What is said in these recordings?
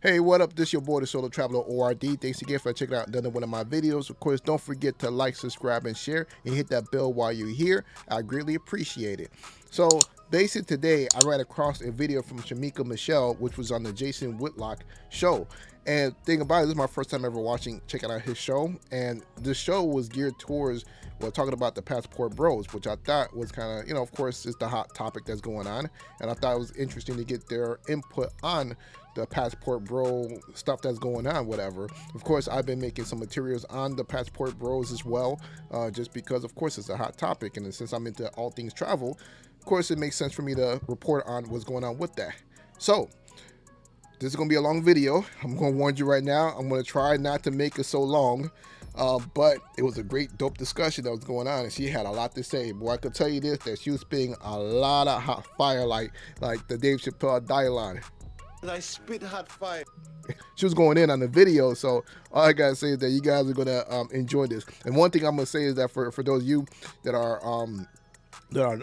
Hey, what up? This your boy, the Solo Traveler ORD. Thanks again for checking out another one of my videos. Of course, don't forget to like, subscribe, and share, and hit that bell while you're here. I greatly appreciate it. So, basically today, I ran across a video from Shemeka Michelle, which was on the Jason Whitlock show. And thing about it, this is my first time ever checking out his show. And the show was geared towards, well, talking about the passport bros, which I thought was kind of, of course, it's the hot topic that's going on. And I thought it was interesting to get their input on the passport bro stuff that's going on, whatever. Of course, I've been making some materials on the passport bros as well, just because, of course, it's a hot topic. And since I'm into all things travel, of course, it makes sense for me to report on what's going on with that. So, this is going to be a long video. I'm going to warn you right now. I'm going to try not to make it so long. But it was a great, dope discussion that was going on, and she had a lot to say. Boy, I could tell you this, that she was spitting a lot of hot fire, like the Dave Chappelle dialogue. I spit hot fire. She was going in on the video, so all I gotta say is that you guys are gonna enjoy this. And one thing I'm gonna say is that for those of you that are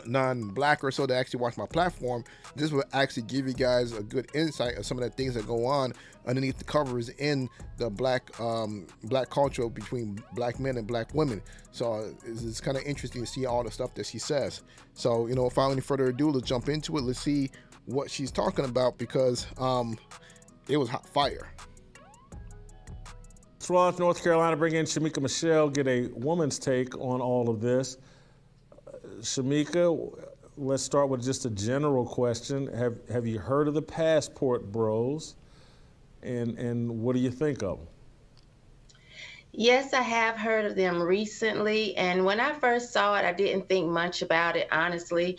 non-black or so that actually watch my platform, this will actually give you guys a good insight of some of the things that go on underneath the covers in the black culture between black men and black women. So it's kind of interesting to see all the stuff that she says. So without any further ado, let's jump into it. Let's see what she's talking about, because it was hot fire. Florence, North Carolina, bring in Shemeka Michelle, get a woman's take on all of this. Shemeka, let's start with just a general question. Have you heard of the passport bros, and what do you think of them? Yes, I have heard of them recently, and when I first saw it, I didn't think much about it, honestly,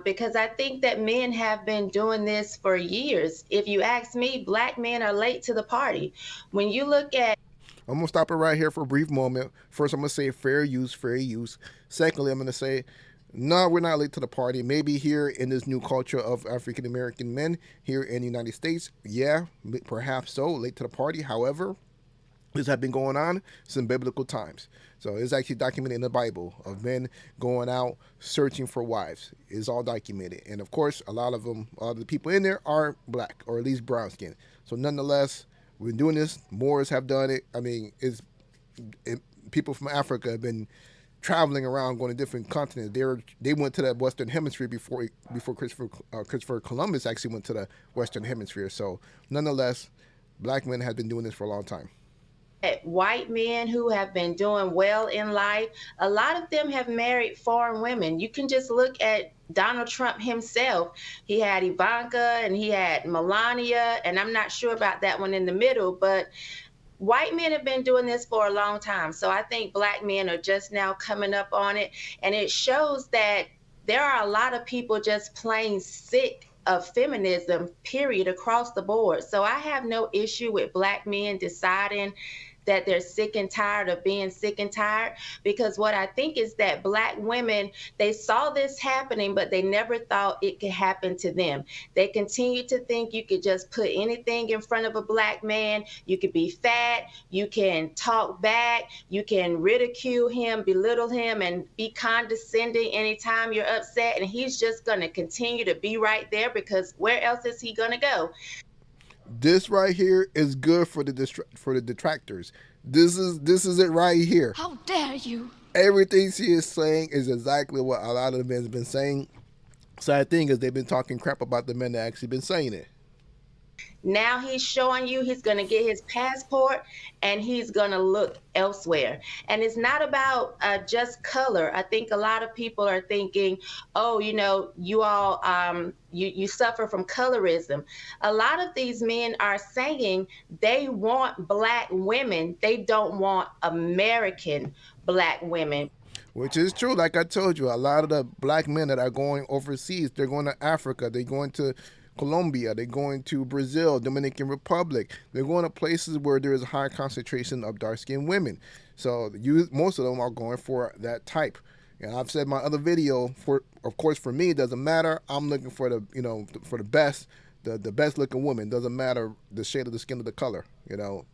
because I think that men have been doing this for years. If you ask me, black men are late to the party. When you look at I'm going to stop it right here for a brief moment. First, I'm going to say fair use, fair use. Secondly, I'm going to say, no, we're not late to the party. Maybe here in this new culture of African-American men here in the United States, yeah, perhaps so, late to the party. However, this has been going on since biblical times. So it's actually documented in the Bible of men going out searching for wives. It's all documented. And of course, a lot of the people in there are black, or at least brown skin. So nonetheless, we've been doing this. Moors have done it. I mean, people from Africa have been traveling around, going to different continents. They went to the Western Hemisphere before Christopher Columbus actually went to the Western Hemisphere. So nonetheless, black men have been doing this for a long time. White men who have been doing well in life, a lot of them have married foreign women. You can just look at Donald Trump himself. He had Ivanka and he had Melania, and I'm not sure about that one in the middle, but white men have been doing this for a long time. So I think black men are just now coming up on it, and it shows that there are a lot of people just plain sick of feminism, period, across the board. So I have no issue with black men deciding that they're sick and tired of being sick and tired, because what I think is that black women, they saw this happening, but they never thought it could happen to them. They continue to think you could just put anything in front of a black man. You could be fat, you can talk back, you can ridicule him, belittle him, and be condescending anytime you're upset, and he's just going to continue to be right there, because where else is he going to go? This right here is good for the detractors. This is it right here. How dare you? Everything she is saying is exactly what a lot of the men have been saying. Sad thing is they've been talking crap about the men that actually been saying it. Now he's showing you he's going to get his passport and he's going to look elsewhere. And it's not about just color. I think a lot of people are thinking, oh, you all, you suffer from colorism. A lot of these men are saying they want black women. They don't want American black women. Which is true. Like I told you, a lot of the black men that are going overseas, they're going to Africa, they're going to Colombia, they're going to Brazil, Dominican Republic. They're going to places where there is a high concentration of dark-skinned women. So most of them are going for that type. And I've said in my other video, of course, for me, it doesn't matter. I'm looking for for the best, the best looking woman. Doesn't matter the shade of the skin or the color,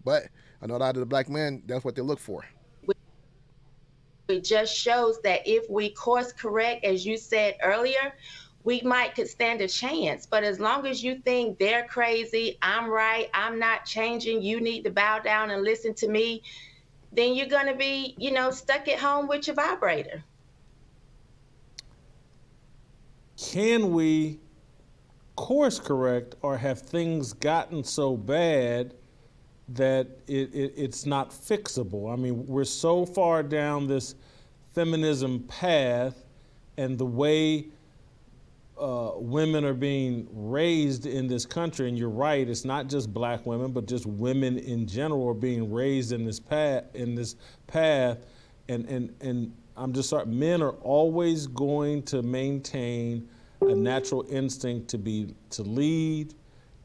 But I know a lot of the black men, that's what they look for. It just shows that if we course correct, as you said earlier, we might could stand a chance. But as long as you think they're crazy, I'm right, I'm not changing, you need to bow down and listen to me, then you're going to be, stuck at home with your vibrator. Can we course correct, or have things gotten so bad that it's not fixable? I mean, we're so far down this feminism path, and the way women are being raised in this country, and you're right, it's not just black women, but just women in general are being raised in this path. And I'm just sorry, men are always going to maintain a natural instinct to lead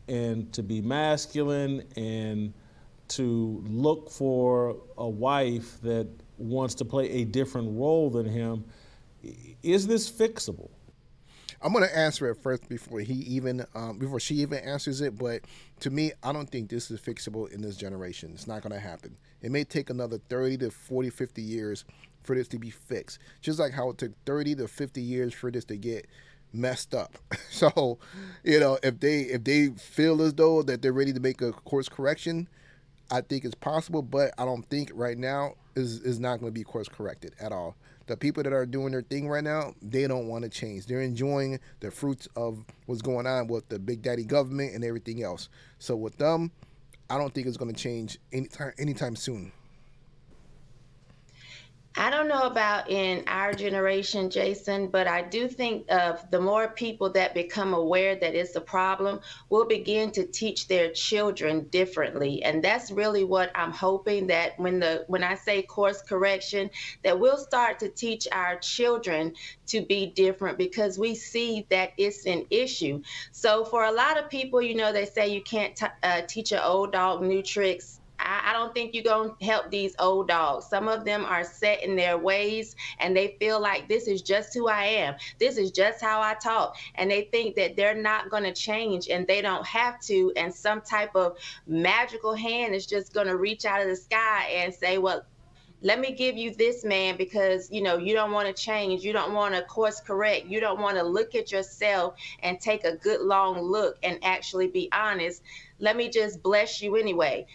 and to be masculine and to look for a wife that wants to play a different role than him. Is this fixable? I'm gonna answer it first before before she even answers it. But to me, I don't think this is fixable in this generation. It's not gonna happen. It may take another 30 to 40, 50 years for this to be fixed. Just like how it took 30 to 50 years for this to get messed up. So, if they feel as though that they're ready to make a course correction, I think it's possible. But I don't think right now is not going to be course corrected at all. The people that are doing their thing right now, they don't want to change. They're enjoying the fruits of what's going on with the big daddy government and everything else. So with them, I don't think it's going to change anytime soon. I don't know about in our generation, Jason, but I do think of the more people that become aware that it's a problem, will begin to teach their children differently. And that's really what I'm hoping, that when I say course correction, that we'll start to teach our children to be different, because we see that it's an issue. So for a lot of people, they say you can't teach an old dog new tricks. I don't think you're going to help these old dogs. Some of them are set in their ways, and they feel like this is just who I am. This is just how I talk. And they think that they're not going to change, and they don't have to. And some type of magical hand is just going to reach out of the sky and say, well, let me give you this man, because you don't want to change, you don't want to course correct, you don't want to look at yourself and take a good long look and actually be honest. Let me just bless you anyway.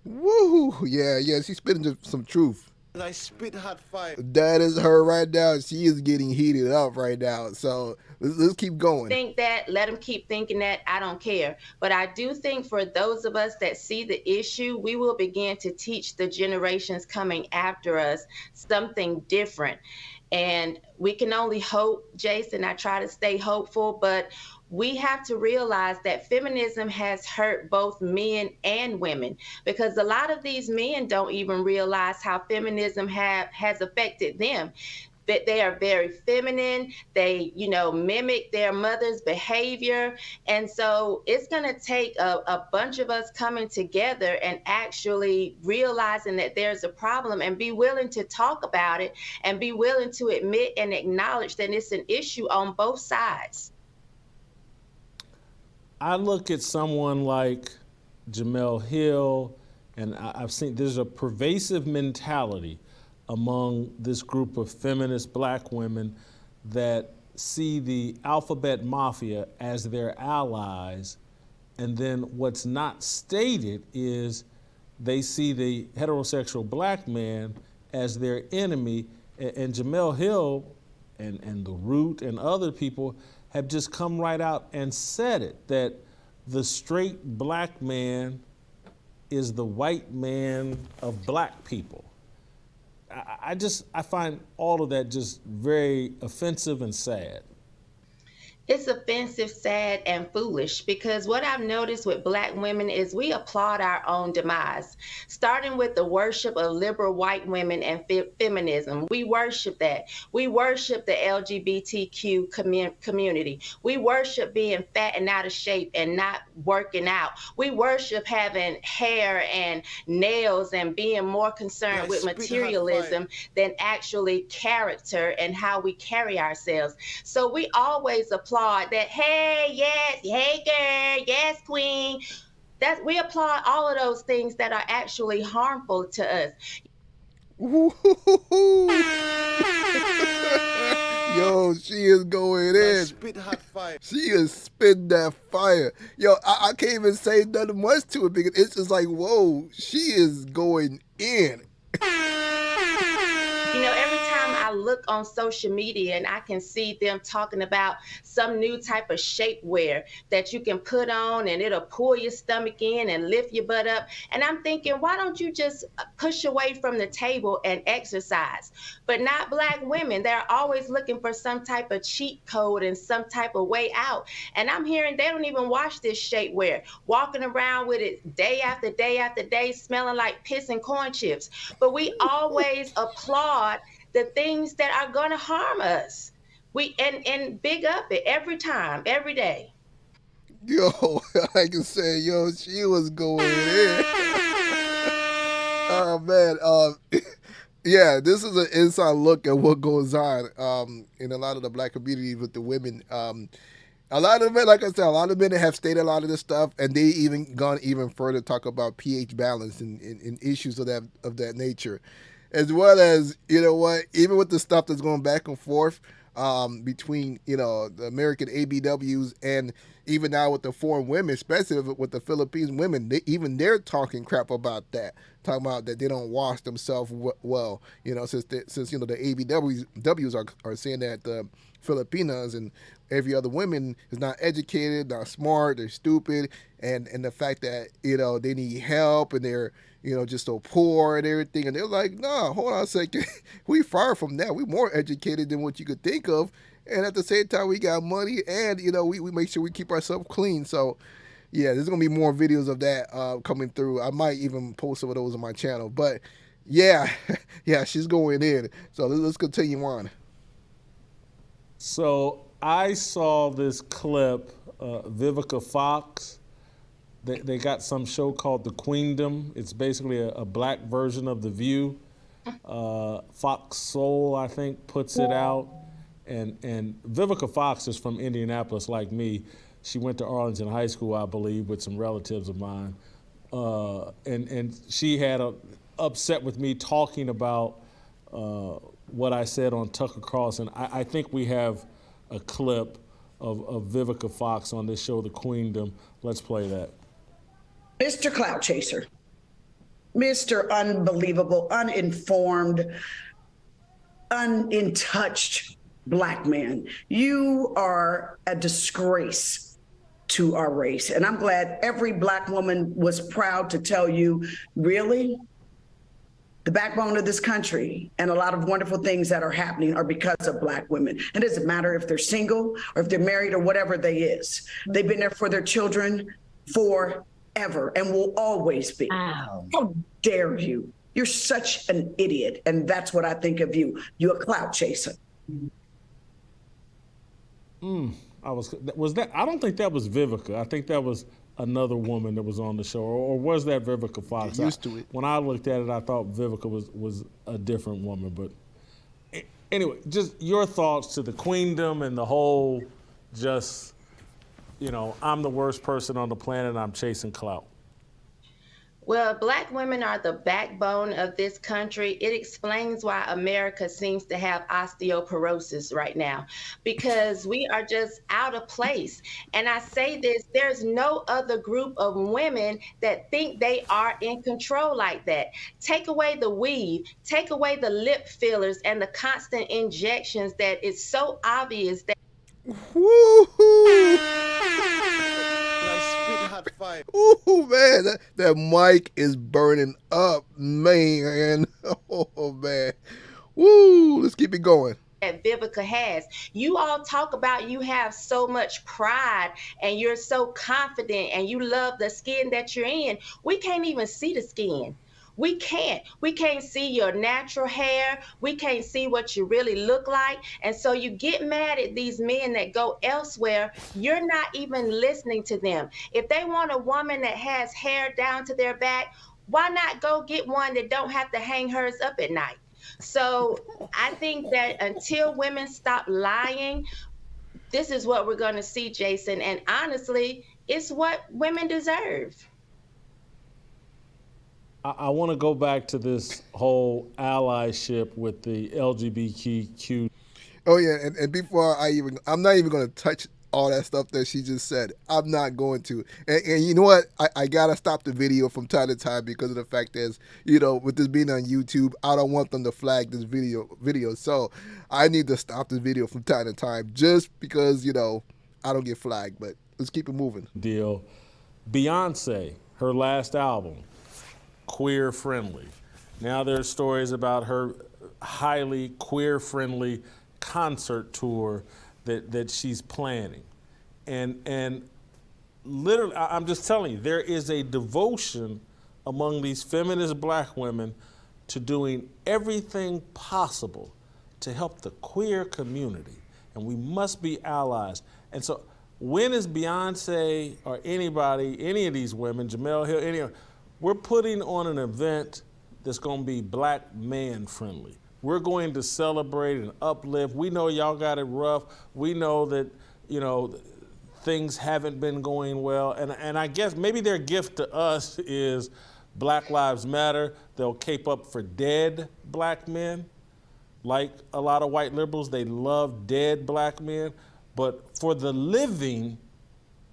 Woo! Yeah, she's spitting some truth. I spit hot fire. That is her right now. She is getting heated up right now. So let's keep going. Think that, let them keep thinking that. I don't care. But I do think for those of us that see the issue, we will begin to teach the generations coming after us something different. And we can only hope, Jason. I try to stay hopeful, but we have to realize that feminism has hurt both men and women, because a lot of these men don't even realize how feminism has affected them. That they are very feminine, they mimic their mother's behavior, and so it's going to take a bunch of us coming together and actually realizing that there's a problem, and be willing to talk about it, and be willing to admit and acknowledge that it's an issue on both sides. I look at someone like Jemele Hill, and I've seen there's a pervasive mentality among this group of feminist black women that see the alphabet mafia as their allies, and then what's not stated is they see the heterosexual black man as their enemy. And Jemele Hill and The Root and other people have just come right out and said it, that the straight black man is the white man of black people. I find all of that just very offensive and sad. It's offensive, sad, and foolish, because what I've noticed with black women is we applaud our own demise, starting with the worship of liberal white women and feminism. We worship that. We worship the LGBTQ community. We worship being fat and out of shape and not working out. We worship having hair and nails and being more concerned with materialism than actually character and how we carry ourselves. So we always applaud that, hey, yes, hey, girl, yes, queen. We applaud all of those things that are actually harmful to us. Yo, she is going I in. spit hot fire. She is spitting that fire. Yo, I can't even say nothing much to it because it's just like, whoa, she is going in. You know, every time I look on social media and I can see them talking about some new type of shapewear that you can put on and it'll pull your stomach in and lift your butt up. And I'm thinking, why don't you just push away from the table and exercise? But not Black women. They're always looking for some type of cheat code and some type of way out. And I'm hearing they don't even wash this shapewear, walking around with it day after day after day, smelling like piss and corn chips. But we always applaud the things that are going to harm us. We and big up it every time, every day. Yo, I can say, yo, she was going in. Oh man, yeah, this is an inside look at what goes on in a lot of the Black community with the women. A lot of men, like I said, a lot of men have stated a lot of this stuff, and they even gone even further to talk about pH balance and issues of that nature, as well as you know what, even with the stuff that's going back and forth between the American ABWs and even now with the foreign women, especially with the Philippines women, they're talking crap about that, talking about that they don't wash themselves well. Since the ABWs are saying that the Filipinas and every other woman is not educated, not smart, they're stupid, and the fact that they need help and they're just so poor and everything, and they're like, nah, hold on a second, we far from that. We more educated than what you could think of, and at the same time we got money, and we make sure we keep ourselves clean. So yeah, there's gonna be more videos of that coming through. I might even post some of those on my channel, but yeah, yeah, she's going in. So let's continue on. So I saw this clip, Vivica Fox. They got some show called The Queendom. It's basically a black version of The View. Fox Soul, I think, puts it out. And Vivica Fox is from Indianapolis, like me. She went to Arlington High School, I believe, with some relatives of mine. And she had upset with me talking about what I said on Tucker Carlson. I think we have a clip of Vivica Fox on this show, The Queendom. Let's play that. Mr. Clout Chaser, Mr. Unbelievable, uninformed, untouched Black man, you are a disgrace to our race. And I'm glad every Black woman was proud to tell you, really, the backbone of this country and a lot of wonderful things that are happening are because of Black women. It doesn't matter if they're single or if they're married or whatever they is. They've been there for their children forever and will always be. Wow. How dare you? You're such an idiot. And that's what I think of you. You're a clout chaser. I don't think that was Vivica. I think that was another woman that was on the show, or was that Vivica Fox? Get used to it. When I looked at it, I thought Vivica was a different woman. But anyway, just your thoughts to the queendom and the whole just, I'm the worst person on the planet and I'm chasing clout. Well, Black women are the backbone of this country. It explains why America seems to have osteoporosis right now, because we are just out of place. And I say this, there's no other group of women that think they are in control like that. Take away the weave, take away the lip fillers and the constant injections that it's so obvious that Woo-hoo! I spit hot fire. Ooh, man, that mic is burning up, man. Oh, man. Woo, let's keep it going. that Vivica has. You all talk about you have so much pride and you're so confident and you love the skin that you're in. We can't even see the skin. We can't. We can't see your natural hair. We can't see what you really look like. And so you get mad at these men that go elsewhere. You're not even listening to them. If they want a woman that has hair down to their back, why not go get one that don't have to hang hers up at night? So I think that until women stop lying, this is what we're going to see, Jason. And honestly, it's what women deserve. I want to go back to this whole allyship with the LGBTQ. Oh yeah, and before I'm not even gonna touch all that stuff that she just said. I'm not going to. And you know what? I gotta stop the video from time to time because of the fact is, with this being on YouTube, I don't want them to flag this video. So I need to stop this video from time to time just because, I don't get flagged. But let's keep it moving. Deal. Beyonce, her last album, queer friendly. Now there's stories about her highly queer friendly concert tour that she's planning. And literally, I'm just telling you, there is a devotion among these feminist black women to doing everything possible to help the queer community. And we must be allies. And so when is Beyonce or anybody, any of these women, Jamel Hill, we're putting on an event that's going to be black man friendly. We're going to celebrate and uplift. We know y'all got it rough. We know that, things haven't been going well. And I guess maybe their gift to us is Black Lives Matter. They'll cape up for dead black men. Like a lot of white liberals, they love dead black men. But for the living,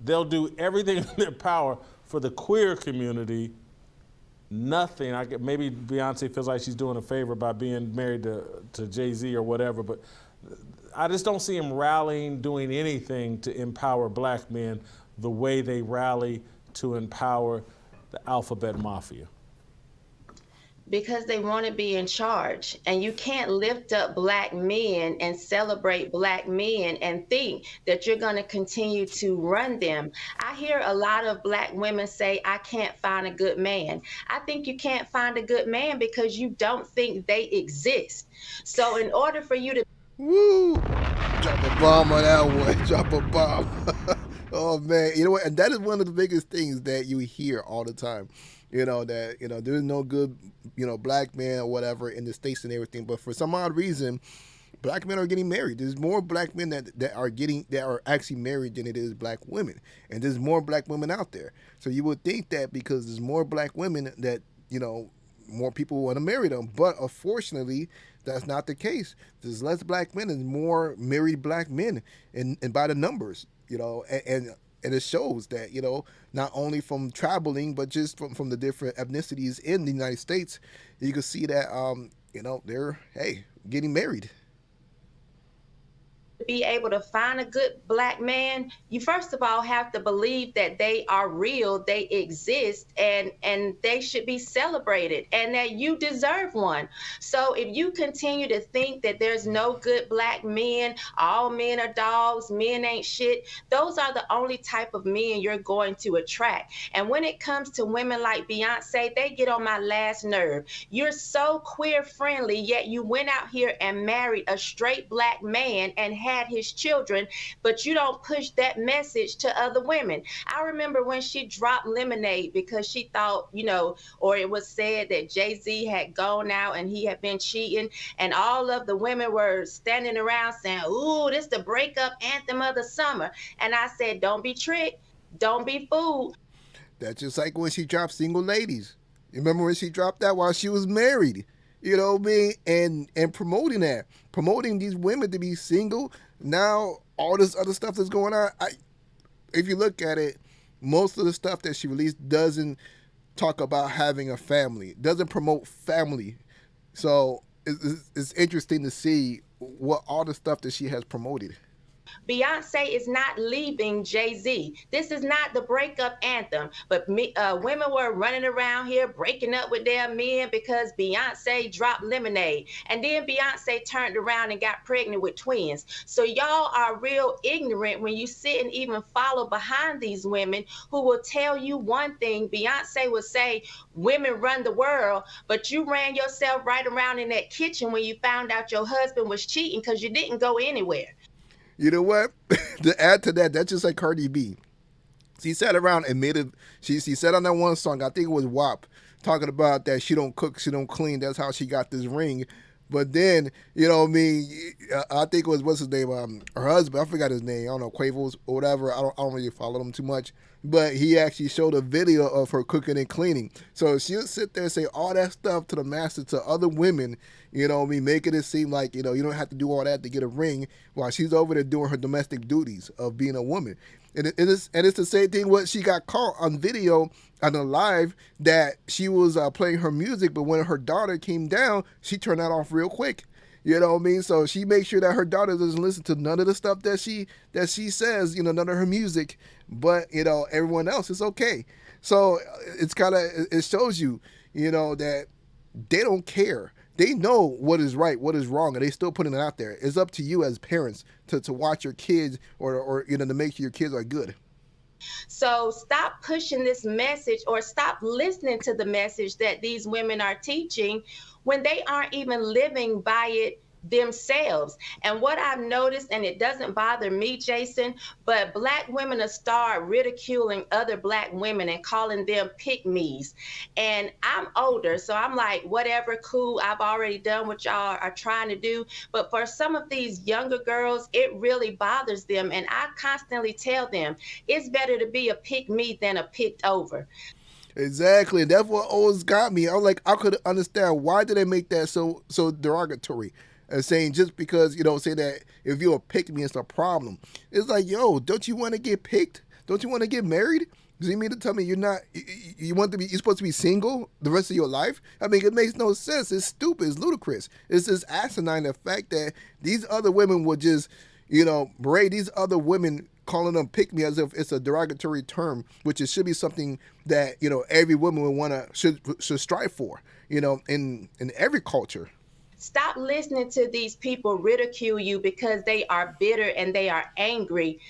they'll do everything in their power for the queer community. Nothing. Maybe Beyonce feels like she's doing a favor by being married to Jay-Z or whatever, but I just don't see him rallying, doing anything to empower black men the way they rally to empower the alphabet mafia. Because they want to be in charge. And you can't lift up black men and celebrate black men and think that you're going to continue to run them. I hear a lot of black women say, I can't find a good man. I think you can't find a good man because you don't think they exist. So in order for you to Woo! Drop a bomb on that one. Drop a bomb. Oh man, you know what? And that is one of the biggest things that you hear all the time. There's no good, black man or whatever in the States and everything. But for some odd reason, black men are getting married. There's more black men that are actually married than it is black women. And there's more black women out there. So you would think that because there's more black women that, more people want to marry them. But unfortunately, that's not the case. There's less black men and more married black men, and by the numbers, and it shows that, not only from traveling, but just from the different ethnicities in the United States, you can see that, they're, getting married. be able to find a good black man, you first of all have to believe that they are real, they exist, and they should be celebrated, and that you deserve one. So if you continue to think that there's no good black men, all men are dogs, men ain't shit, those are the only type of men you're going to attract. And when it comes to women like Beyonce, they get on my last nerve. You're so queer friendly, yet you went out here and married a straight black man and had his children, but you don't push that message to other women. I remember when she dropped Lemonade because she thought, or it was said that Jay-Z had gone out and he had been cheating, and all of the women were standing around saying, ooh, this is the breakup anthem of the summer. And I said, don't be tricked, don't be fooled. That's just like when she dropped Single Ladies. You remember when she dropped that while she was married? You know what I mean? And promoting that. Promoting these women to be single. Now, all this other stuff that's going on, if you look at it, most of the stuff that she released doesn't talk about having a family. Doesn't promote family. So it's interesting to see what all the stuff that she has promoted. Beyonce is not leaving Jay-Z. This is not the breakup anthem, but women were running around here breaking up with their men because Beyonce dropped Lemonade. And then Beyonce turned around and got pregnant with twins. So y'all are real ignorant when you sit and even follow behind these women who will tell you one thing. Beyonce would say, women run the world, but you ran yourself right around in that kitchen when you found out your husband was cheating because you didn't go anywhere. You know what? To add to that, that's just like Cardi B. She sat around and admitted, she said on that one song, I think it was WAP, talking about that she don't cook, she don't clean, that's how she got this ring. But then, you know, what I mean, I think it was what's his name, her husband. I forgot his name. I don't know, Quavos or whatever. I don't really follow him too much. But he actually showed a video of her cooking and cleaning. So she'll sit there and say all that stuff to the master, to other women, you know what I mean, making it seem like, you know, you don't have to do all that to get a ring, while she's over there doing her domestic duties of being a woman. And it's the same thing what she got caught on video on the live, that she was playing her music, but when her daughter came down, she turned that off real quick. You know what I mean? So she makes sure that her daughter doesn't listen to none of the stuff that she says, you know, none of her music, but you know, everyone else is okay. So it's kind of, it shows you, you know, that they don't care. They know what is right, what is wrong, and they still putting it out there. It's up to you as parents to watch your kids, or you know, to make sure your kids are good. So stop pushing this message, or stop listening to the message that these women are teaching when they aren't even living by it themselves. And what I've noticed, and it doesn't bother me, Jason, but Black women are start ridiculing other Black women and calling them pick-me's. And I'm older, so I'm like, whatever, cool, I've already done what y'all are trying to do. But for some of these younger girls, it really bothers them. And I constantly tell them, it's better to be a pick-me than a picked over. Exactly. That's what always got me. I was like, I could understand why did they make that so derogatory. Saying just because, you know, say that if you're a pick me, it's a problem. It's like, yo, don't you want to get picked? Don't you want to get married? Does you mean to tell me you're not, you want to be, you're supposed to be single the rest of your life? I mean, it makes no sense. It's stupid. It's ludicrous. It's just asinine, the fact that these other women would just, you know, berate these other women, calling them pick me as if it's a derogatory term, which it should be something that, you know, every woman would want to, should strive for, you know, in every culture. Stop listening to these people ridicule you because they are bitter and they are angry,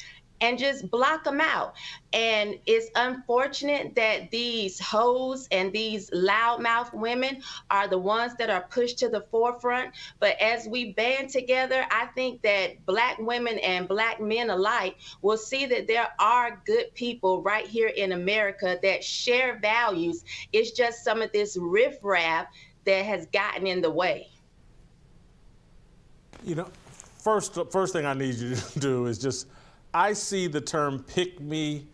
and just block them out. And it's unfortunate that these hoes and these loudmouth women are the ones that are pushed to the forefront. But as we band together, I think that Black women and Black men alike will see that there are good people right here in America that share values. It's just some of this riffraff that has gotten in the way. You know, first thing I need you to do is just, I see the term pick me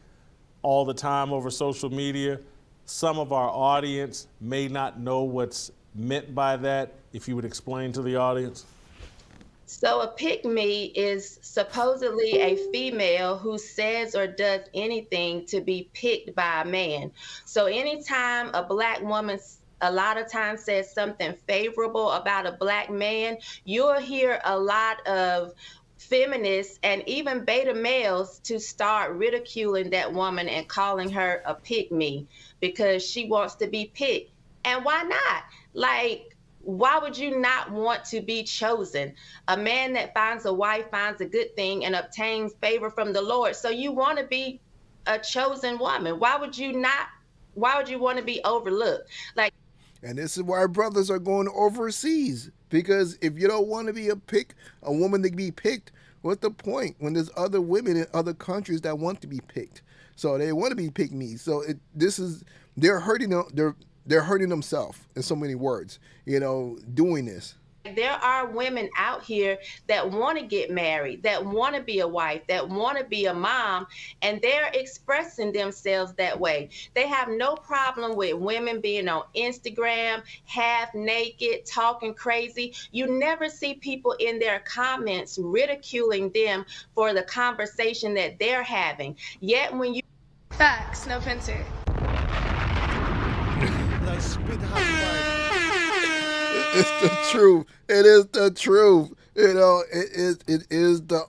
all the time over social media. Some of our audience may not know what's meant by that. If you would explain to the audience. So a pick-me is supposedly a female who says or does anything to be picked by a man. So anytime a Black woman a lot of times says something favorable about a Black man, you'll hear a lot of feminists and even beta males to start ridiculing that woman and calling her a pick-me because she wants to be picked. And why not? Like, why would you not want to be chosen? A man that finds a wife finds a good thing and obtains favor from the Lord. So you want to be a chosen woman. Why would you want to be overlooked? Like, and this is why brothers are going overseas. Because if you don't want to be a woman to be picked, what's the point when there's other women in other countries that want to be picked? So they want to be pick me. So they're hurting them. They're hurting themselves in so many words, you know, doing this. There are women out here that want to get married, that want to be a wife, that want to be a mom, and they're expressing themselves that way. They have no problem with women being on Instagram, half naked, talking crazy. You never see people in their comments ridiculing them for the conversation that they're having. Yet when you... Facts, no pencil. Like spit hot fire. It's the truth. It is the truth. You know, it is the,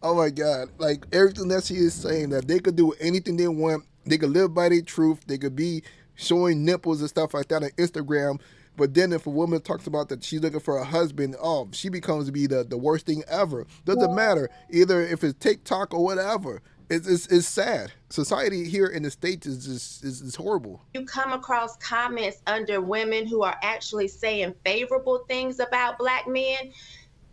oh my God. Like everything that she is saying, that they could do anything they want. They could live by their truth. They could be showing nipples and stuff like that on Instagram. But then if a woman talks about that she's looking for a husband, oh, she becomes to be the worst thing ever. Doesn't matter. Either if it's TikTok or whatever. It's sad. Society here in the States is horrible. You come across comments under women who are actually saying favorable things about Black men,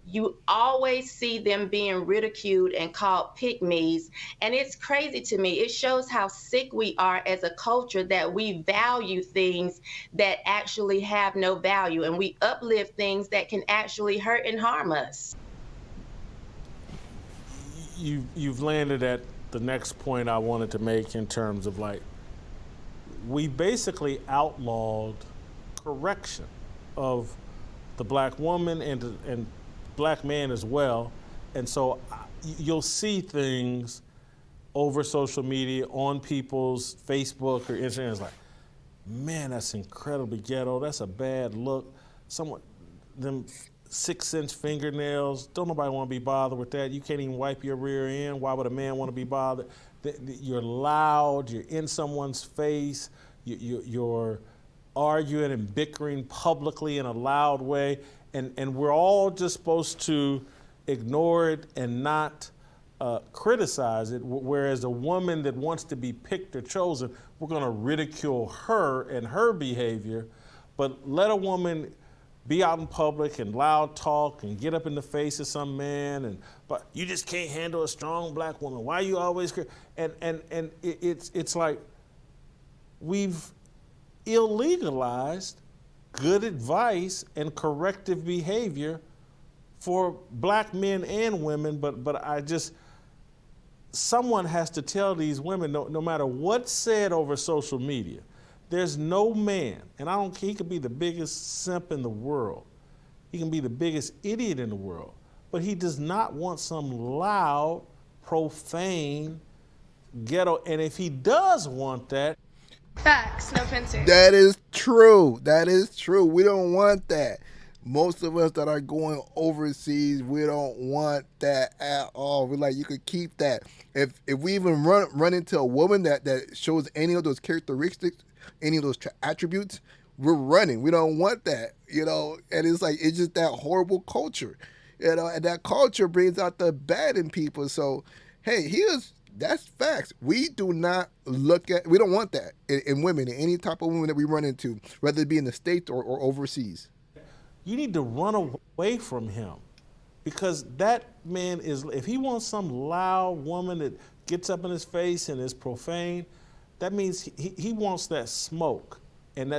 you always see them being ridiculed and called pygmies. And it's crazy to me. It shows how sick we are as a culture, that we value things that actually have no value, and we uplift things that can actually hurt and harm us. You've landed at the next point I wanted to make in terms of like, we basically outlawed correction of the black woman and black man as well. And so you'll see things over social media, on people's Facebook or Instagram. It's like, man, that's incredibly ghetto. That's a bad look. Someone, them 6-inch fingernails, don't nobody want to be bothered with that. You can't even wipe your rear end. Why would a man want to be bothered? You're loud, you're in someone's face, you're arguing and bickering publicly in a loud way. And we're all just supposed to ignore it and not criticize it, whereas a woman that wants to be picked or chosen, we're going to ridicule her and her behavior. But let a woman be out in public and loud talk and get up in the face of some man, but you just can't handle a strong black woman. Why you always? It's like we've illegalized good advice and corrective behavior for black men and women, but someone has to tell these women, no matter what's said over social media, there's no man, and I don't care, he could be the biggest simp in the world, he can be the biggest idiot in the world, but he does not want some loud, profane, ghetto, and if he does want that, facts, no filter. That is true. That is true. We don't want that. Most of us that are going overseas, we don't want that at all. We're like, you could keep that. If we even run into a woman that shows any of those characteristics, any of those attributes, we're running. We don't want that, And it's like, it's just that horrible culture, And that culture brings out the bad in people. So, hey, that's facts. We don't want that in women, in any type of women that we run into, whether it be in the States or overseas. You need to run away from him, because that man if he wants some loud woman that gets up in his face and is profane, that means he wants that smoke. And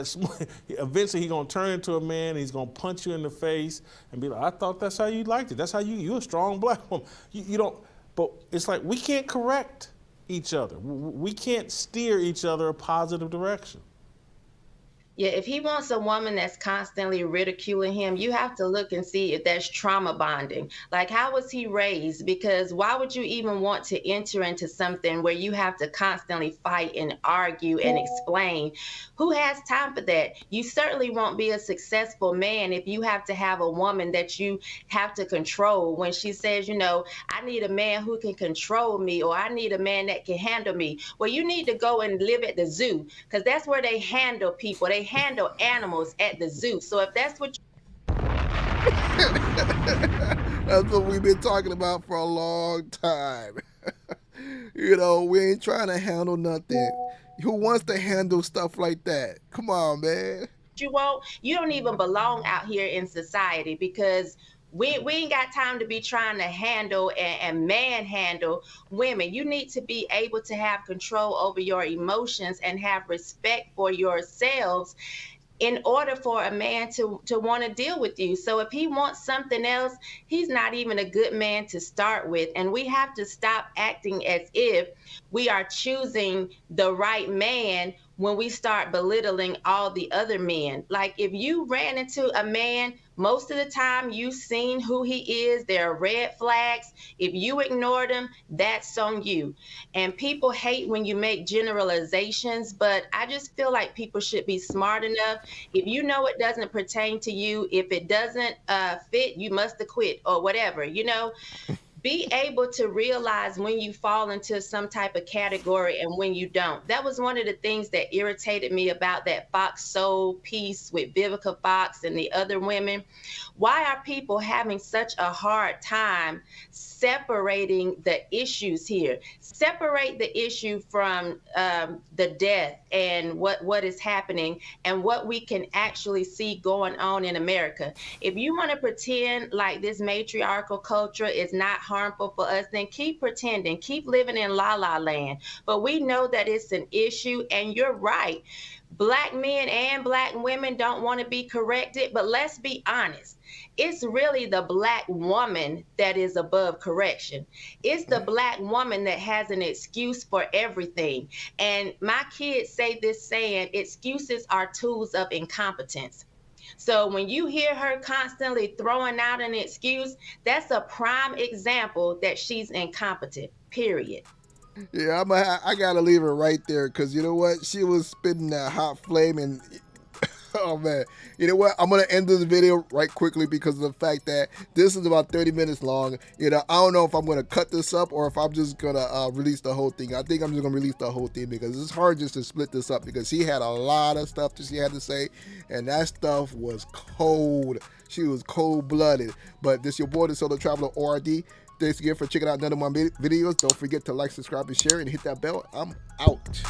eventually he's going to turn into a man, he's going to punch you in the face and be like, I thought that's how you liked it. That's how you're a strong black woman. You don't. But it's like, we can't correct each other. We can't steer each other a positive direction. Yeah, if he wants a woman that's constantly ridiculing him, you have to look and see if that's trauma bonding. Like, how was he raised? Because why would you even want to enter into something where you have to constantly fight and argue and explain? Who has time for that? You certainly won't be a successful man if you have to have a woman that you have to control when she says, I need a man who can control me, or I need a man that can handle me. Well, you need to go and live at the zoo, because that's where they handle people. They handle animals at the zoo. So if that's what that's what we've been talking about for a long time. We ain't trying to handle nothing. Who wants to handle stuff like that? Come on, man. You don't even belong out here in society, because we ain't got time to be trying to handle and manhandle women. You need to be able to have control over your emotions and have respect for yourselves in order for a man to want to deal with you. So if he wants something else, he's not even a good man to start with. And we have to stop acting as if we are choosing the right man when we start belittling all the other men. Like, if you ran into a man, most of the time you've seen who he is. There are red flags. If you ignored him, that's on you. And people hate when you make generalizations, but I just feel like people should be smart enough. If you know it doesn't pertain to you, if it doesn't fit, you must have quit or whatever, Be able to realize when you fall into some type of category and when you don't. That was one of the things that irritated me about that Fox Soul piece with Vivica Fox and the other women. Why are people having such a hard time separating the issues here? Separate the issue from the death and what is happening and what we can actually see going on in America. If you want to pretend like this matriarchal culture is not harmful for us, then keep pretending, keep living in la la land. But we know that it's an issue, and you're right. Black men and Black women don't want to be corrected, but let's be honest. It's really the Black woman that is above correction. It's the Black woman that has an excuse for everything. And my kids say this saying, excuses are tools of incompetence. So when you hear her constantly throwing out an excuse, that's a prime example that she's incompetent, period. Yeah, I gotta leave her right there because you know what? She was spitting that hot flame, and oh man, you know what? I'm gonna end this video right quickly because of the fact that this is about 30 minutes long. You know, I don't know if I'm gonna cut this up or if I'm just gonna release the whole thing. I think I'm just gonna release the whole thing because it's hard just to split this up because she had a lot of stuff that she had to say, and that stuff was cold. She was cold-blooded. But this your boy, the Solo Traveler ORD. Thanks again for checking out none of my videos. Don't forget to like, subscribe, and share, and hit that bell. I'm out.